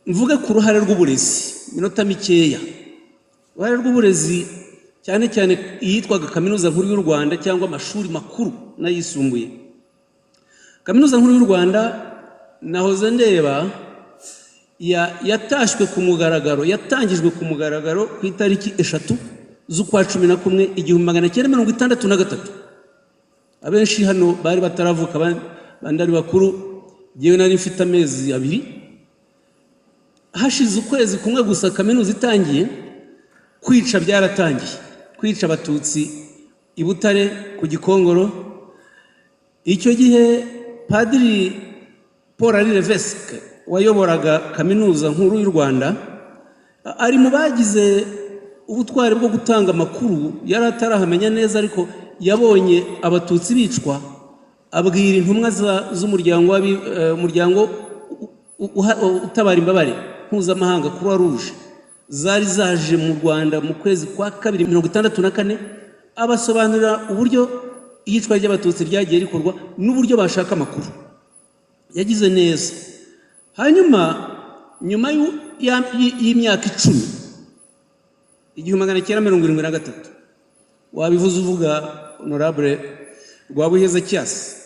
mvuge ku ruhare rw'uburezi minota mikeya. Uruhare rw'uburezi cyane cyane iyitwaga Kaminuza Nkuru y'u Rwanda cyangwa amashuri makuru n'ayisumbuye. Kaminuza Nkuru y'u Rwanda nahoze ndeba yatashywe ku mugaragaro, yatangijwe ku mugaragaro ku itariki 3 z'ukwa 11 1963. Abenshi hano bari bataravuka, bandari bakuru, yewe nari mfite amezi 2. Hashize ukwezi kumwe gusa kaminuza itangiye, kwica byaratangiye, kwica abatutsi i Butare ku Gikongoro. Icyo gihe Padiri Paul Levesque wayoboraga Kaminuza Nkuru y'u Rwanda ari mu bagize ubutwari bwo gutanga amakuru, yari atarahamenya neza, ariko yabonye abatutsi bicwa, abwira intumwa z'umuryango utabara imbabare mpuzamahanga Croix Rouge zari zaje mu Rwanda mu kwezi kwa 2 1964, abasobanurira uburyo iyicwa ry'abatutsi ryagiye rikorwa n'uburyo bashaka amakuru. Yagize neza. Hanyuma nyuma y'imyaka 10, 1973, wabivuze uvuga Honorable Rwabuheza Kiasi,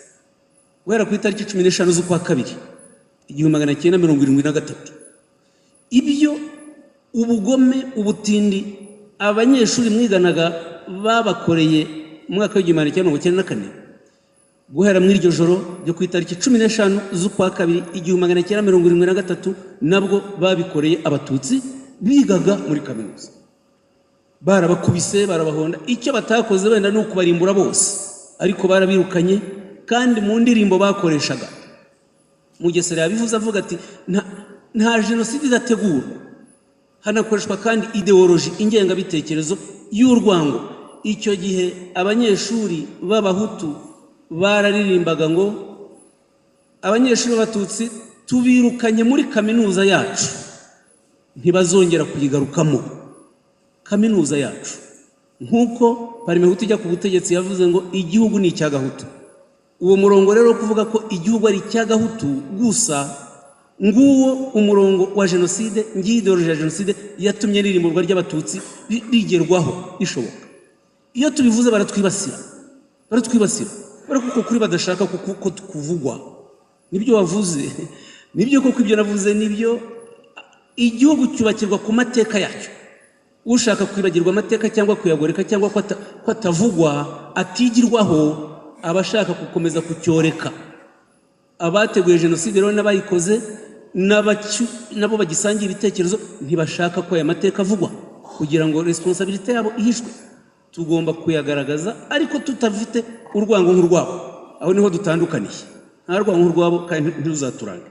guhera ku itariki 15 z'ukwa 2 1973, ibyo ubugome, ubutindi abanyeshuri mwiganaga babakoreye mu mwaka w'1994, guhera muri iryo joro ryo ku itariki 15 z'ukwa 2 1973, nabwo babikoreye abatutsi bigaga muri kaminuza. Barabakubise, barabahonda. Icyo batakoze wenda ni ukubarimbura bose, ariko barabirukanye. Kandi mu ndirimbo bakoreshaga, Mugesera yabivuze avuga ati nta jenoside idategurwa, hanakoreshwa kandi ideoloji, ingengabitekerezo y'urwango. Icyo gihe abanyeshuri b'abahutu bararirimbaga ngo abanyeshuri b'abatutsi tubirukanye muri kaminuza yacu, ntibazongera kuyigarukamo kaminuza yacu. Nkuko Parimehutu ijya ku butegetsi yavuze ngo igihugu ni icy'agahutu. Uwo murongo rero kuvuga ko igihugu ari icy'agahutu gusa, nguwo umurongo wa jenoside, ideoloji ya jenoside yatumye ririmburwa ry'abatutsi rigerwaho rishoboka. Iyo tubivuze baratwibasira, kuko kuri badashaka kuko kuvugwa. Nibyo wavuze, nibyo koko ibyo navuze nibyo. Igihugu cyubakirwa ku mateka yacyo. Ushaka kwibagirwa amateka cyangwa kuyagoreka cyangwa ko atavugwa, atigirwaho, abashaka gukomeza kucyoreka. Abateguye jenoside rero n'abayikoze nabo bagisangira ibitekerezo, ntibashaka ko aya mateka avugwa kugira ngo responsabilité yabo ihishwe. Tugomba kuyagaragaza, ariko tutafite urwango nk'urwabo. Aho niho dutandukaniye. Nta rwango nk'urwabo kandi ntiruzaturanga.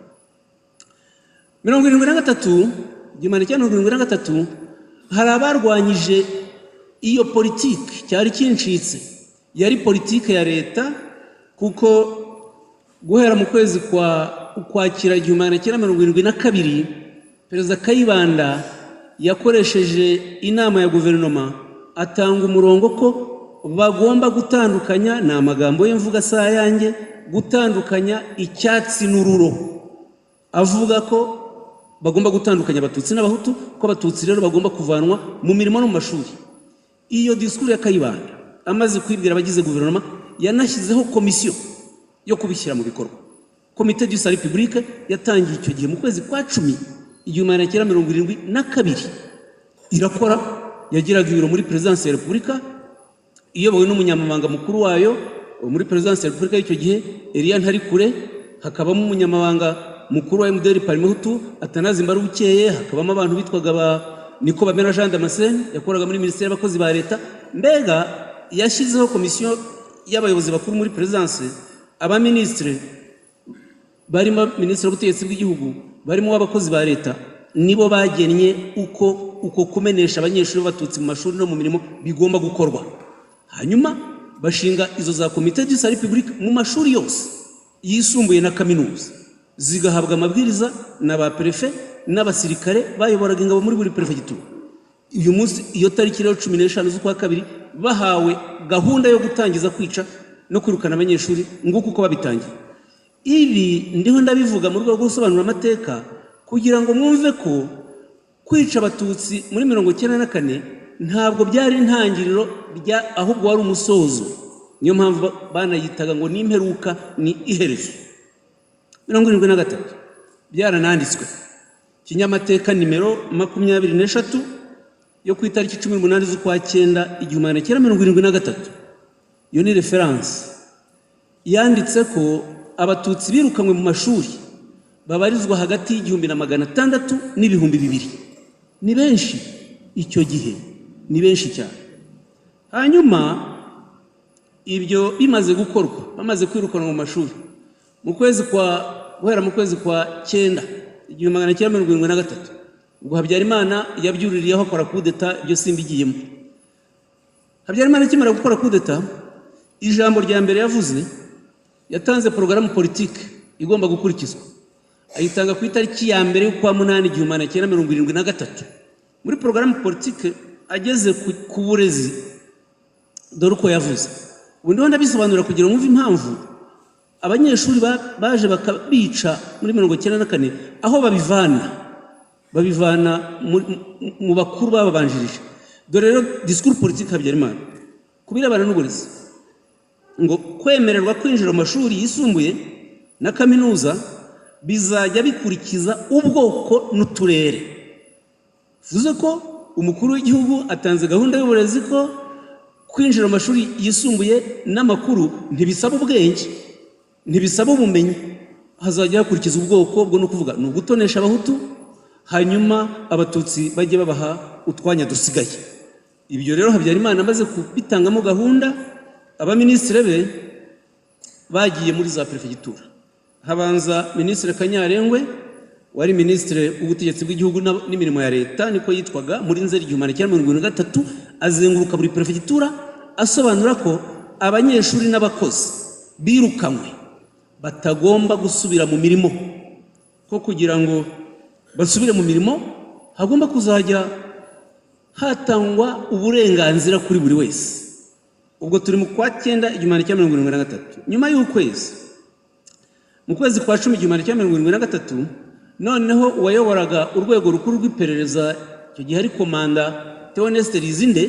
1973 hari abarwanyije iyo politiki cyari kincitse, yari politiki ya leta, kuko guhera mu kwezi kwa Ukwakira 1972, Perezida Kayibanda yakoresheje inama ya guverinoma atanga umurongo ko bagomba gutandukanya, ni amagambo y'imvuga saa yanjye, gutandukanya icyatsi n'ururo. Avuga ko bagomba gutandukanya abatutsi n'abahutu, ko abatutsi rero bagomba kuvanwa mu mirimo no mu mashuri. Iyo disikuru ya Kayibanda amaze kwibwira abagize guverinoma, yanashyizeho komisiyo yo kubishyira mu bikorwa. Komite du Salut Public yatangiye icyo gihe mu kwezi kwa 10 1972, irakora. Yagiraga ibiro muri Presidence ya Repubulika, iyobowe n'umunyamabanga mukuru wayo muri Presidence ya Repubulika y'icyo gihe Elia Ntarikure, hakabamo umunyamabanga mukuru wa MDR Parimehutu Atanazi Mbarubukeye, hakabamo abantu bitwaga ba Niko Bamena Jean Damascene yakoraga muri Minisiteri y'Abakozi ba Leta. Mbega yashyizeho komisiyo y'abayobozi bakuru muri Presidence, abaministre barimo Minisitiri w'Ubutegetsi bw'igihugu, barimo w'abakozi ba Leta, nibo bagennye uko kumenesha abanyeshuri b'abatutsi mu mashuri no mu mirimo bigomba gukorwa. Hanyuma bashinga izo za Komite du Salut Public mu mashuri yose yisumbuye na kaminuza, zigahabwa amabwiriza na ba prefe n'abasirikare bayoboraga ingabo muri buri prefegitura. Uyu munsi iyo tariki rero 15 z'ukwa 2 bahawe gahunda yo gutangiza kwica no kwirukana abanyeshuri nguko uko babitangiye. Ibi ndiho ndabivuga mu rwego rwo gusobanura amateka, kugira ngo mwumve ko kwica abatutsi muri 1994 ntabwo byari intangiriro ahubwo wari umusozo. Niyo mpamvu banayitaga ngo ni imperuka, ni iherezo. 73 byarananditswe kinyamateka nimero 23 yo ku itariki 18 z'ukwa 9 1973. Iyo ni reference yanditse ko abatutsi birukanywe mu mashuri babarizwa hagati y'igihumbi na 600 n'ibihumbi 2,000. Ni benshi icyo gihe, ni benshi cyane. Hanyuma ibyo bimaze gukorwa, bamaze kwirukanwa mu mashuri guhera mu kwezi kwa 9 1973, ubwo Habyarimana yabyuririyeho akora kudeta. Ibyo simbigiyemo. Habyarimana akimara gukora kudeta, ijambo rya mbere yavuze, yatanze porogaramu politike igomba gukurikizwa. Ayitanga ku itariki ya mbere y'ukwa 8 1973. Muri porogaramu politike ageze ku burezi, dore uko yavuze. Ubundi wenda bisobanura kugira ngo mwumve impamvu abanyeshuri baje bakabica muri 1994 aho babivana mu bakuru bababanjirije. Dore rero discours politique Habyarimana kubirebana n'uburezi, ngo kwemererwa kwinjira mu mashuri yisumbuye na kaminuza bizajya bikurikiza ubwoko n'uturere. Vuze ko umukuru w'igihugu atanze gahunda y'uburezi ko kwinjira mu mashuri yisumbuye n'amakuru ntibisaba ubwenge, ntibisaba ubumenyi, hazajya hakurikiza ubwoko. Bwo no kuvuga ni ugutonesha abahutu, hanyuma abatutsi bajye babaha utwanya dusigaye. Ibyo rero Habyarimana amaze kubitangamo gahunda, abaminisitiri be bagiye muri za prefegitura. Habanza Minisitiri Kanyarengwe wari minisitiri w'ubutegetsi bw'igihugu n'imirimo ya leta, niko yitwaga, muri Nzeri 1973. Azenguruka buri prefegitura asobanura ko abanyeshuri n'abakozi birukanywe batagomba gusubira mu mirimo, ko kugira ngo basubire mu mirimo hagomba kuzajya hatangwa uburenganzira kuri buri wese. Ubwo turi mu kwa 9 1973. Nyuma y'ukwezi, mu kwezi kwa 10 1973, noneho uwayoboraga urwego rukuru rw'iperereza icyo gihe ari komanda Theoneste Rizinde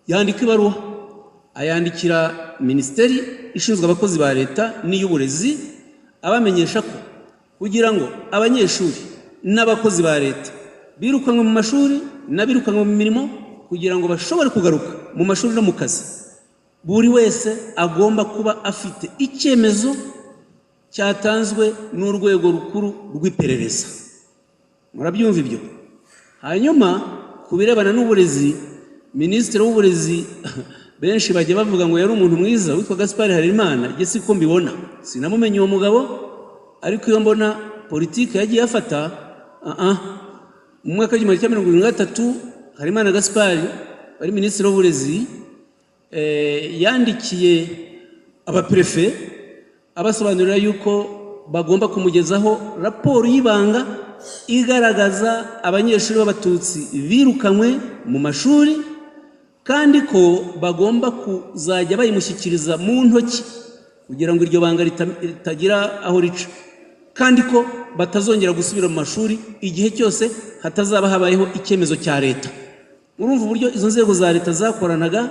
yandika ibaruwa, ayandikira minisiteri ishinzwe abakozi ba leta n'iy'uburezi, abamenyesha ko kugira ngo abanyeshuri n'abakozi ba leta birukanwe mu mashuri n'abirukanwe mu mirimo, kugira ngo bashobore kugaruka mu mashuri no mu kazi, buri wese agomba kuba afite icyemezo cyatanzwe n'urwego rukuru rw'iperereza. Murabyumva ibyo? Hanyuma kubirebana n'uburezi, minisitiri w'uburezi benshi bajya bavuga ngo yari umuntu mwiza witwa Gaspard Harerimana. Jye siko mbibona, sinamumenye uwo mugabo, ariko iyo mbona politike yagiye afata, mu mwaka wa 1973 Harerimana Gaspard wari minisitiri w'uburezi yandikiye abaprefe abasobanurira yuko bagomba kumugezaho raporo y'ibanga igaragaza abanyeshuri b'abatutsi birukanywe mu mashuri, kandi ko bagomba kuzajya bayimushyikiriza mu ntoki kugira ngo iryo banga ritagira aho rica, kandi ko batazongera gusubira mu mashuri igihe cyose hatazaba habayeho icyemezo cya leta. Murumva uburyo izo nzego za leta zakoranaga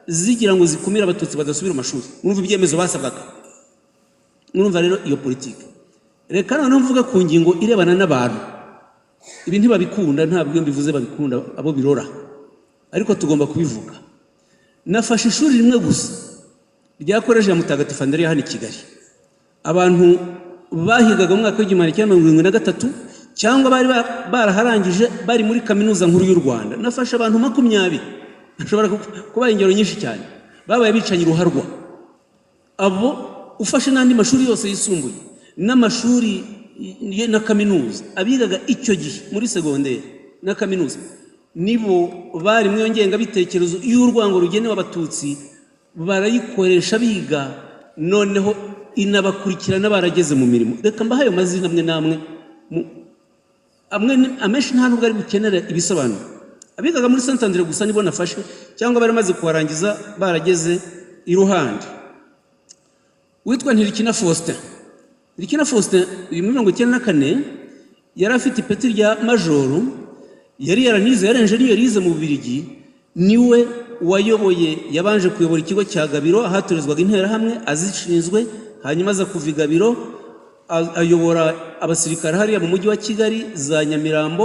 zigira ngo zikumire abatutsi badasubira mu mashuri. Murumva ibyemezo basabwaga. Murumva rero iyo politike. Reka noneho mvuga ku ngingo irebana n'abantu. Ibi ntibabikunda, ntabwo iyo mbivuze babikunda abo birora, ariko tugomba kubivuga. Nafashe ishuri rimwe gusa rya Koleji ya Mutagatifu Andrea hano i Kigali. Abantu bahigaga mu mwaka wa 1973 cyangwa bari baraharangije bari muri kaminuza nkuru y'u Rwanda. Nafashe abantu 20, nashobora kuba ingero nyinshi cyane, babaye bicanye ruharwa. Abo ufashe n'andi mashuri yose yisumbuye n'amashuri na kaminuza, abigaga icyo gihe muri segonderi na kaminuza, nibo bari mu ngenga bitekerezo y'urwango rugenewe abatutsi, barayikoresha biga, noneho inabakurikirana barageze mu mirimo. Reka mbahaye amazina amwe namwe, amenshi nta nubwo ari bukenera ibisobanuro. Abigaga muri Saint Andre gusa nibo nafashe, cyangwa bari maze kuharangiza barageze iruhande. Witwa Ntirikina Faustin. Ntirikina Faustin 1994 yari afite ipeti rya majoro, yari yaranize enjeniyeri yize mu Bubiligi, niwe wayoboye yabanje kuyobora ikigo cya Gabiro ahatorezwaga interahamwe azishinzwe, hanyuma aza kuva i Gabiro ayobora abasirikare hariya mu mujyi wa Kigali za Nyamirambo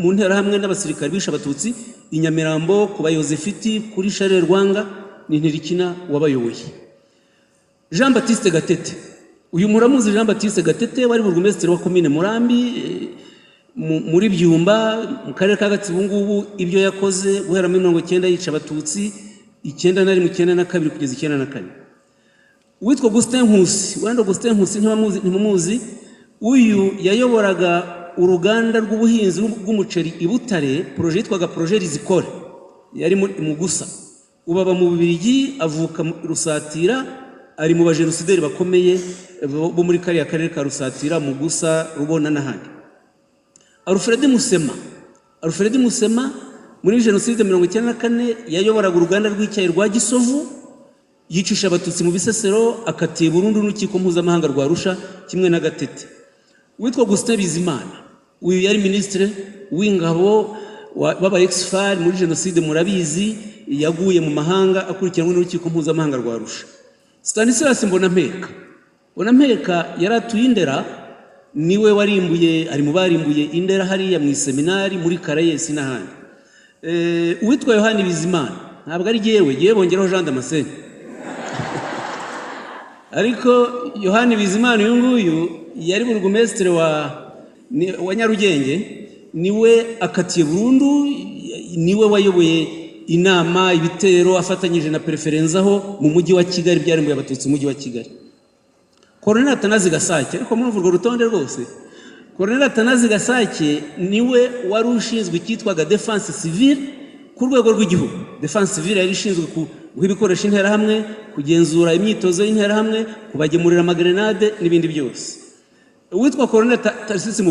mu nterahamwe n'abasirikare bishe abatutsi i Nyamirambo kuba Yosefiti kuri Charles Rwanga ni Ntirikina wabayoboye. Jean Baptiste Gatete, uyu muramuzi Jean Baptiste Gatete wari burugumesitiri wa komine Murambi muri Byumba mu karere ka Gatsibo. Ngubu ibyo yakoze guhera muri 1990 yica abatutsi 1992 kugeza 1994. Witwa Augustin Nkusi, wenda Augustin Nkusi ntimuzi, uyu yayoboraga uruganda rw'ubuhinzi bw'umuceri i Butare, projet yitwaga projet Rizikore, yari mu Gusa. Ubaba mu Bubiligi, avuka Rusatira, ari mu bajenosideri bakomeye bo muri kariya karere ka Rusatira, mu Gusa, Rubona n'ahandi. Alfred Musema muri jenoside 1994 yayoboraga uruganda rw'icyayi rwa Gisovu, yicisha abatutsi mu Bisesero, akatiye burundu n'urukiko mpuzamahanga rwa Arusha kimwe na Gatete. Witwa Augustin Bizimana, uyu yari ministre w'ingabo baba ex-FAR muri jenoside, murabizi, yaguye mu mahanga akurikiranwe n'urukiko mpuzamahanga rwa Arusha. Stanislas Mbonampeka yaratuye Indera, niwe warimbuye, ari mu barimbuye Indera hariya mu seminari muri Karayesi n'ahandi. Uwitwa Yohani Bizimana, ntabwo ari yewe bongeraho Jean Damascene ariko Yohani Bizimana uyu nguyu yari burugumesitiri wa Nyarugenge, niwe akatiye burundu, niwe wayoboye inama ibitero afatanyije na preferenzaho mu mujyi wa Kigali, byarimbuye abatutsi mu mujyi wa Kigali. Colonel Atanazi Gasake, ariko muri urwo rutonde rwose Colonel Atanazi Gasake niwe wari ushinzwe icyitwaga defense civile ku rwego rw'igihugu. Defense civile yari ishinzwe guha ibikoresho interahamwe, kugenzura imyitozo y'interahamwe, kubagemurira amagrenade n'ibindi byose. Uwitwa Colonel Tarsisi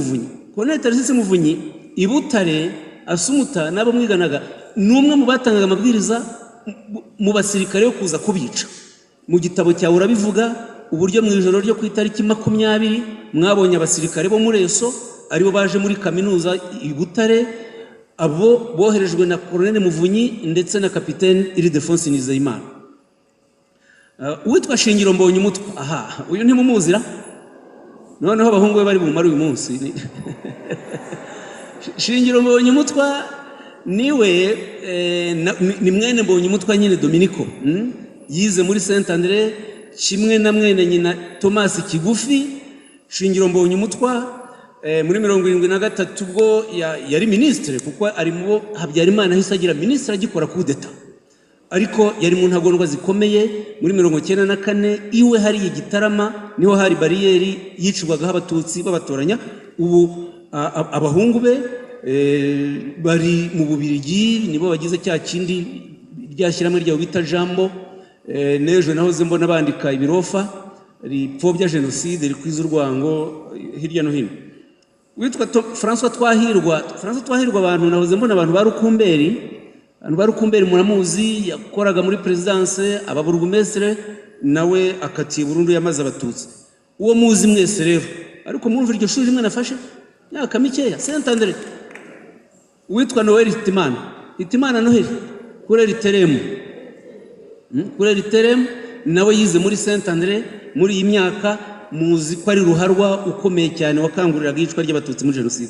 Muvunyi i Butare asumuta n'abo mwiganaga, n'umwe mu batangaga amabwiriza mu basirikare yo kuza kubica. Mu gitabo cyawe urabivuga uburyo mu ijoro ryo ku itariki 20 mwabonye abasirikare bo muri ESO aribo baje muri kaminuza i Butare, abo boherejwe na Colonel Muvunyi ndetse na Kapiteni Ildefonse Nizeyimana. Uwitwa Shingiro Mbonyumutwa, uyu ntimumuzira, noneho abahungu be bari bumara uyu munsi. Shingiro Mbonyumutwa niwe ni mwene Mbonyumutwa nyine Dominico, yize muri Saint Andre kimwe na mwene nyina Thomas Kigufi. Shingiro Mbonyumutwa muri 1973 ubwo yari ministre, kuko ari mu Habyarimana ahise agira ministre agikora coup d'etat, ariko yari mu ntagondwa zikomeye. Muri 1994 iwe hari Gitarama, niho hari bariyeri yicirwagaho abatutsi babatoranya. Ubu abahungu be bari mu Bubiligi, nibo bagize cya kindi ryashyiramo ryawo bita Jambo. Nejo nahoze mbona bandika ibirofa ripfobya jenoside rikwiza urwango hirya no hino. Witwa François Twahirwa, abantu nahoze mbona abantu barukumberi muramuzi, yakoraga muri presidence ababurugumestre, nawe akatiye burundu yamaze abatutsi. Uwo muzi mwese rero, ariko mumva iryo shuri rimwe nafashe myaka mikeya, Saint Andre. Witwa Noel Hitimana Noheli kuri Riteremu, nawe yize muri Saint Andre. Muri iyi myaka muzi ko ari ruharwa ukomeye cyane wakanguriraga iyicwa ry'abatutsi muri jenoside.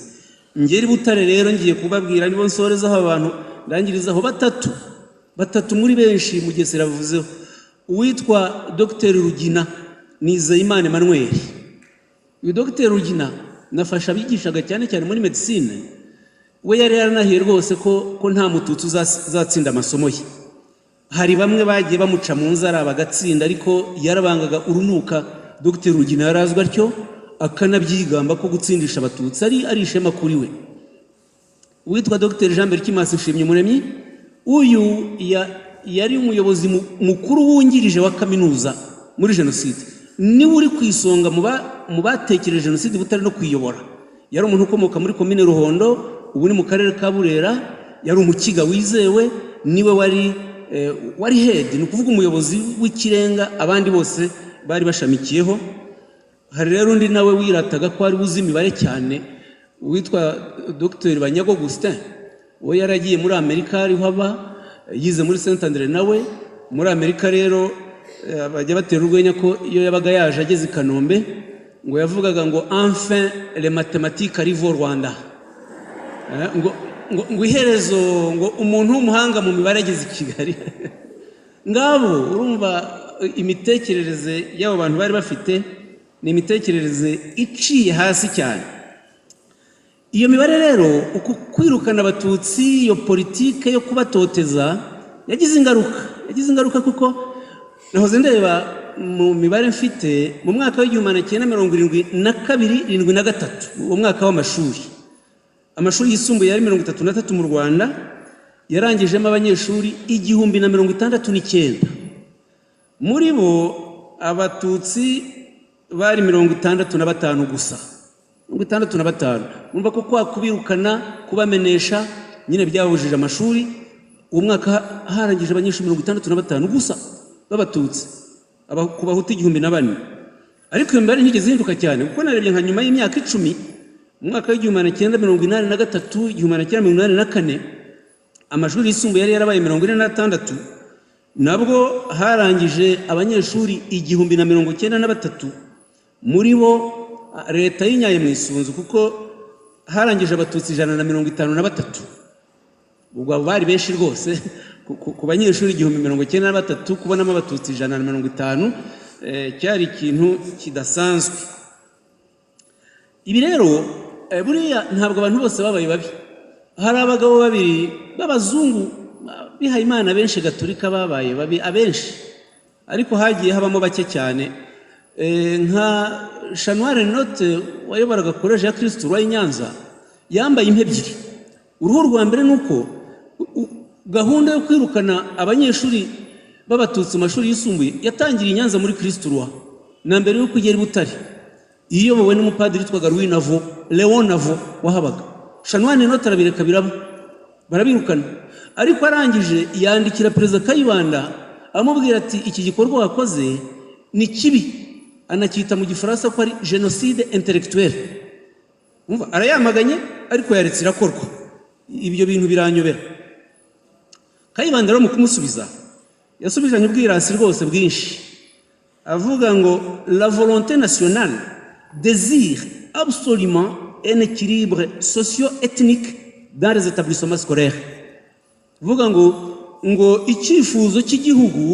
Ngeri Butare rero ngiye kubabwira nibo nsorezaho abantu ndangirizaho batatu muri benshi Mugesera bavuzeho. Uwitwa Dr. Rugina Nizeyimana Emmanuel. Uyu Dr. Rugina nafasha abigishaga cyane muri medicine, we yari yaranahiye rwose ko nta mututsi uzatsinda amasomo ye. Hari bamwe bagiye bamuca mu nzara bagatsinda, ariko yarabangaga urunuka. Dr. Rugina yarazwa atyo, akanabyigamba ko gutsindisha abatutsi ari ishema kuri we. Witwa Dr. Jean Berkimas Nshimyumuremyi, uyu yari umuyobozi mukuru wungirije wa kaminuza muri jenoside, niwe uri ku isonga mu batekereje jenoside Butare no kuyiyobora. Yari umuntu ukomoka muri komine Ruhondo, ubu ni mu karere ka Burera, yari umukiga wizewe, niwe wari head, ni ukuvuga umuyobozi w'ikirenga, abandi bose bari bashamikiyeho. hari rero undi nawe wirataga ko ari uzi imibare cyane witwa Dr Banyago Augustin, we yaragiye muri Amerika ariho aba yize muri Saint Andre. Nawe muri Amerika rero bajya batera urwenya ko iyo yabaga yaje ageze i Kanombe ngo yavugaga ngo enfin les mathématiques arrivent au Rwanda, ngo iherezo ngo umuntu w'umuhanga mu mibare ageze i Kigali. Ngabo urumva imitekerereze y'abo bantu bari bafite ni imitekerereze iciye hasi cyane. Iyo mibare rero uku kwirukana abatutsi, iyo politike yo kubatoteza yagize ingaruka kuko nahoze ndeba mu mibare mfite mu mwaka w'1972 73 uwo mwaka w'amashuri, amashuri yisumbuye yari 33 mu Rwanda, yarangijemo abanyeshuri 1069. Muri bo abatutsi bari 65 gusa, 65. Umva ko kwa kubirukana kubamenesha nyine byabujije amashuri. Uwo mwaka harangije abanyeshuri 65 gusa b'abatutsi, ku bahutu 1004. Ariko iyo mbere ntigeze hinduka cyane kuko narebye nka nyuma y'imyaka 10 mu mwaka w'1983 1984 amashuri yisumbuye yari yarabaye 46, nabwo harangije abanyeshuri 1093. Muri bo leta y'inyaye mu isunzu kuko harangije abatutsi 153. Ubwo bari benshi rwose ku banyeshuri 1093 kubonamo abatutsi 150 cyari ikintu kidasanzwe. Ibi rero buriya ntabwo abantu bose babaye babi. Hari abagabo babiri b'abazungu bihaye Imana benshi Gatolika babaye babi abenshi, ariko hagiye habamo bake cyane. Nka Chanwari Note wayoboraga College ya Kristo Roi Nyanza yambaye impe ebyiri. Uruhu rwa mbere nuko gahunda yo kwirukana abanyeshuri b'abatutsi mu mashuri yisumbuye yatangiriye Nyanza muri Kristo Roi na mbere yo kugera i Butare, iyobowe n'umupadiri witwaga Louis Navo, Leon Navo wahabaga. Chanwari Note arabireka biraba barabirukana, ariko arangije yandikira Perezida Kayibanda amubwira ati iki gikorwa wakoze ni kibi, anacyita mu Gifaransa ko ari génocide intellectuel. Umva arayamaganye ariko yaretse irakorwa. Ibyo bintu biranyobera. Kayibanda rero mu kumusubiza yasubijanye ubwirasi rwose bwinshi, avuga ngo la volonté nationale désire absolument un équilibre socio-ethnique dans les établissements scolaires. Vuga ngo icyifuzo cy'igihugu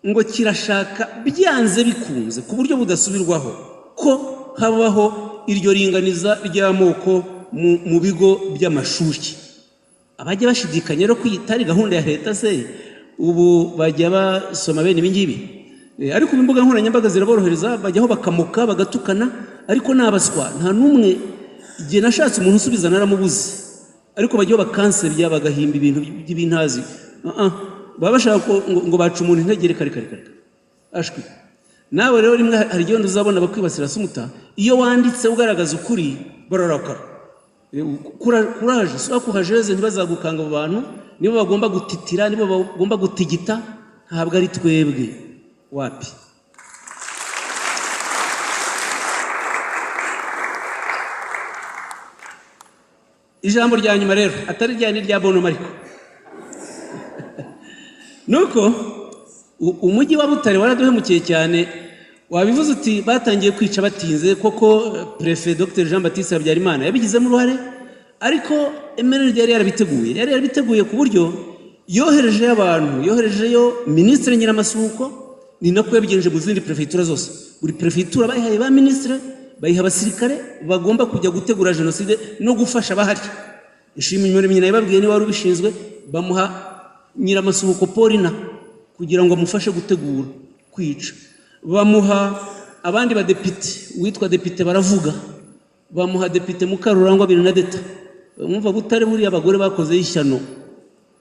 ngo kirashaka byanze bikunze ku buryo budasubirwaho ko habaho iryo ringaniza ry'amoko mu bigo by'amashuri. Abajya bashidikanya rero kwitari gahunda ya leta se ubu bajya basoma bene ibingibi, ariko imbuga nkoranyambaga ziraborohereza, bajyaho bakamuka bagatukana, ariko nabaswa nta numwe igihe nashatse umuntu usubiza naramubuze, ariko bajyaho bakansebya bagahimba ibintu by'ibintazi. Baba bashaka ngo baca umuntu integere kare ashwi. Nawe rero rimwe hari igihe uzabona bakwibasira sumuta, iyo wanditse ugaragaza ukuri bararakara. Kuraje so kuhajeze ntibazagukanga abo bantu, nibo bagomba gutitira, nibo bagomba gutigita, ntabwo ari twebwe. Wapi ijambo rya nyuma rero atari rya ni rya Bonhomme ariko nuko umujyi wa Butare waraduhemukiye cyane. Wabivuze uti batangiye kwica batinze, koko Prefet Dr Jean Baptiste Habyarimana yabigizemo uruhare, ariko MNRD yari yarabiteguye ku buryo yoherejeyo abantu, yoherejeyo Ministre Nyiramasuhuko, ni nako yabigenje mu zindi prefecture zose. Buri prefecture bayihaye ba ministre, bayiha abasirikare bagomba kujya gutegura jenoside no gufasha bahari. Ishimwe Nyine yababwiye ni wari ubishinzwe, bamuha Nyiramasuhuko Paulina kugira ngo amufashe gutegura kwica. Bamuha abandi badepite, witwa depite Baravuga, bamuha depite Mukarurangwa Bernadette. Mwumva Butare buri abagore bakoze ishyano.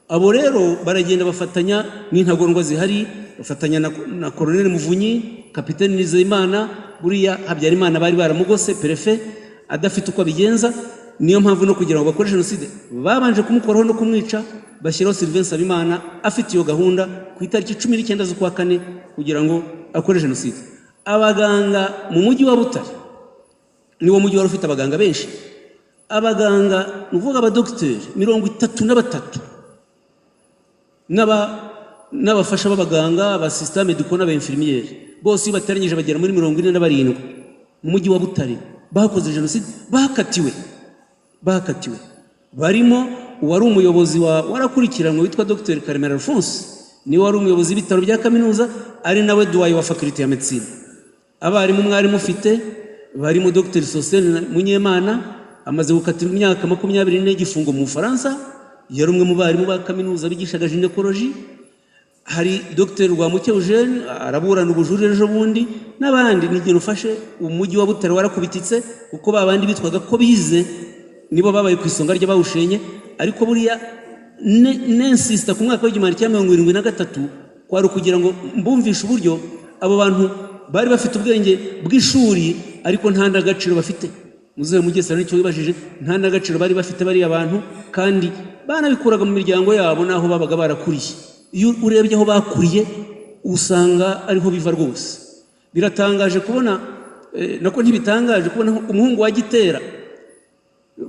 Abo rero baragenda bafatanya n'intagondwa zihari, bafatanya na Colonel Muvunyi, Kapiteni Nizeyimana, buriya Habyarimana bari baramugose Prefet adafite uko abigenza. Niyo mpamvu no kugira ngo bakore jenoside babanje kumukoraho no kumwica, bashyiraho Sylvain Sabimana afite iyo gahunda ku itariki 19 z'ukwa 4 kugira ngo akore jenoside. abaganga mu mujyi wa Butare niwo mujyi wari ufite abaganga benshi, abaganga nuvuga abadogiteri 33 n'abafasha b'abaganga abasystem médicaux n'abainfirmiers bose bateranyije bagera muri 47 mu mujyi wa Butare bakoze jenoside, bakatiwe barimo uwari umuyobozi warakurikiranwe witwa Dr Karemera Alphonse, niwe wari umuyobozi w'ibitaro bya kaminuza, ari nawe duwaye wa faculty ya medicine. Abarimu mwari mufite barimo Dr Sosthène Munyemana, amaze gukatirwa imyaka 24 gifungo mu Faransa, yari umwe mu barimu ba kaminuza bigishaga gynecologie. Hari Dr Rwamucyo Eugene araburana ubujurire ejo bundi, n'abandi. N'igihe ufashe umujyi wa Butare warakubititse kuko babandi bitwaga ko bize nibo babaye ku isonga ry'abawushenye. Ariko buriya nensista ku mwaka w'1973 kwari kugira ngo mbumvishe uburyo abo bantu bari bafite ubwenge bw'ishuri ariko nta ndagaciro bafite. Muzehe Mugesera nicyo wibajije, nta ndagaciro bari bafite bari abantu, kandi banabikuraga mu miryango yabo naho babaga barakuriye. Iyo urebye aho bakuriye usanga ariho biva rwose. Biratangaje kubona nako ntibitangaje kubona umuhungu wa Gitera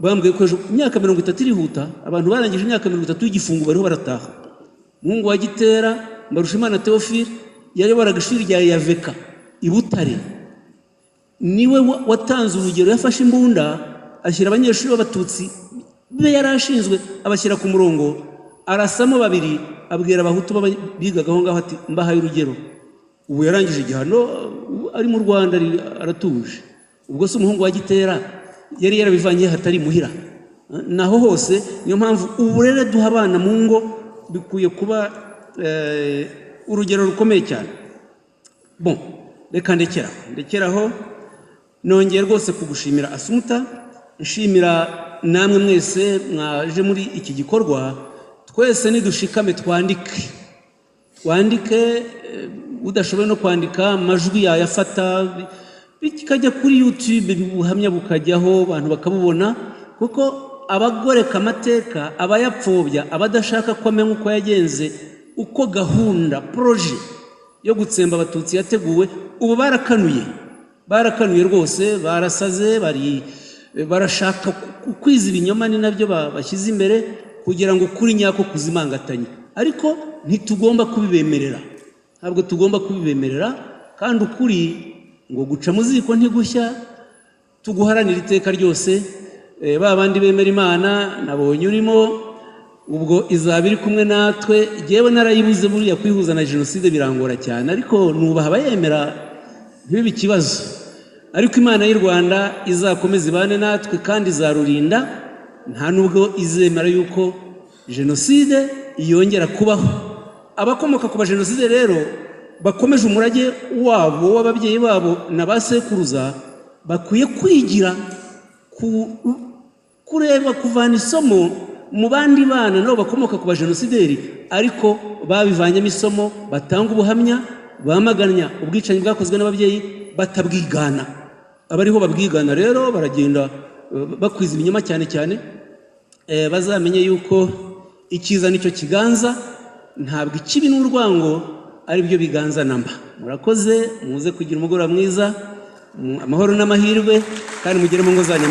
bambwiye ko imyaka 30 irihuta, abantu barangije imyaka 30 y'igifungo bariho barataha. Umuhungu wa Gitera Mbarushimana Theophile yayoboraga ishuri rya Yaveka i Butare, niwe watanze urugero, yafashe imbunda ashyira abanyeshuri b'abatutsi be yarashinzwe abashyira ku murongo, arasamo 2 abwira abahutu bigaga aho ngaho ati mbahaye urugero. Ubu yarangije igihano ari mu Rwanda aratuje. Ubwo se umuhungu wa Gitera yari yarabivanye hatari muhira. Naho hose niyo mpamvu uburere duha abana mu ngo bikuye kuba urugero rukomeye cyane. Bon, reka ndekeraho. Nongeye rwose kugushimira Assumpta, nshimira namwe mwese mwaje muri iki gikorwa. Twese nidushikame twandike, udashoboye no kwandika amajwi yayafata bikajya kuri YouTube, bibuhamya bukajyaho abantu bakabubona, kuko abagoreka amateka, abayapfobya, abadashaka ko amenya uko yagenze, uko gahunda proje yo gutsemba abatutsi yateguwe, ubu barakanuye rwose, barasaze, barashaka kwiza ibinyoma, ni nabyo bashyize imbere kugira ngo kuri nyako kuzimangatanye. Ariko ntitugomba kubibemerera, ntabwo tugomba kubibemerera, kandi ukuri ngo guca mu ziko ntigushya, tuguharanira iteka ryose. Babandi bemera Imana nabonye urimo, ubwo izaba iri kumwe natwe. Jewe narayibuze buriya kwihuza na jenoside birangora cyane, ariko nubaha abayemera ntibibe ikibazo. Ariko Imana y'u Rwanda izakomeza ibane natwe kandi izarurinda, nta nubwo izemera yuko jenoside yongera kubaho. Abakomoka ku jenoside rero bakomeje umurage wabo w'ababyeyi babo na basekuruza, bakwiye kwigira kureba kuvana isomo mu bandi bana nabo bakomoka ku bajenosideri, ariko babivanyemo isomo, batanga ubuhamya, bamaganya ubwicanyi bwakozwe n'ababyeyi, batabwigana. Abariho babwigana rero baragenda bakwiza ibinyoma cyane cyane. Bazamenye yuko icyiza nicyo kiganza, ntabwo ikibi n'urwango ari byo biganza namba. Murakoze, muze kugira umugoroba mwiza, amahoro n'amahirwe, kandi mugire mu ngo zanyu.